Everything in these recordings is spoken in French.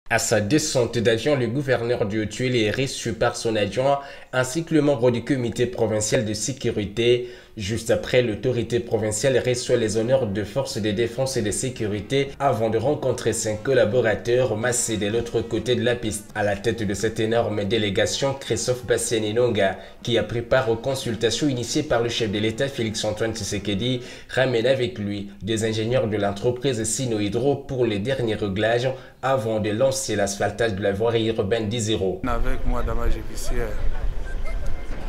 À sa descente d'avion, le gouverneur du Haut-Tuile est reçu par son adjoint ainsi que le membre du comité provincial de sécurité. Juste après, l'autorité provinciale reçoit les honneurs de forces de défense et de sécurité avant de rencontrer ses collaborateurs massés de l'autre côté de la piste. À la tête de cette énorme délégation, Christophe Bassiani-Nonga, qui a pris part aux consultations initiées par le chef de l'État Félix-Antoine Tshisekedi, ramène avec lui des ingénieurs de l'entreprise Sino-Hydro pour les derniers réglages avant de lancer l'asphaltage de la voirie urbaine d'Izero. Avec moi dans ma judiciaire,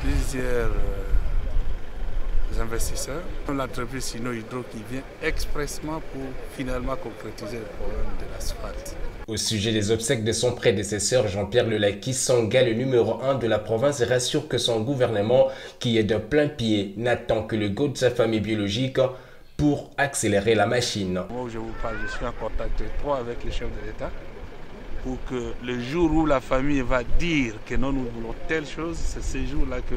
plusieurs investisseurs, l'entreprise Sino Hydro qui vient expressément pour finalement concrétiser le problème de l'asphalte. Au sujet des obsèques de son prédécesseur, Jean-Pierre Lelaki Sanga, le numéro 1 de la province, rassure que son gouvernement, qui est de plein pied, n'attend que le go de sa famille biologique pour accélérer la machine. Moi où je vous parle, je suis en contact étroit avec le chef de l'État pour que le jour où la famille va dire que non, nous voulons telle chose, c'est ce jour-là que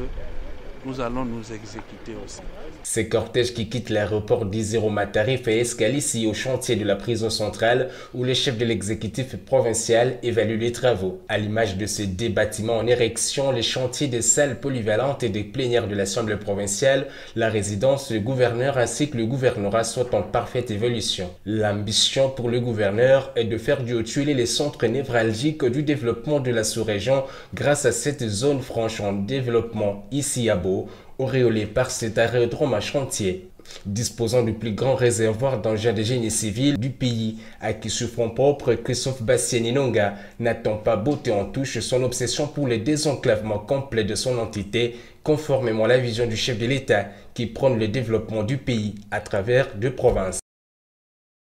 nous allons nous exécuter aussi. Ces cortèges qui quittent l'aéroport d'Izero Matarif et escalent ici au chantier de la prison centrale où le chef de l'exécutif provincial évalue les travaux. À l'image de ces deux bâtiments en érection, les chantiers des salles polyvalentes et des plénières de l'Assemblée provinciale, la résidence du gouverneur ainsi que le gouvernorat sont en parfaite évolution. L'ambition pour le gouverneur est de faire du Haut-Tuile les centres névralgiques du développement de la sous-région grâce à cette zone franche en développement ici à Beau, auréolé par cet aérodrome à chantier, disposant du plus grand réservoir d'engins de génie civil du pays, à qui sur fonds propres, Christophe Bassiani-Nonga n'attend pas beauté en touche son obsession pour le désenclavement complet de son entité, conformément à la vision du chef de l'État qui prône le développement du pays à travers deux provinces.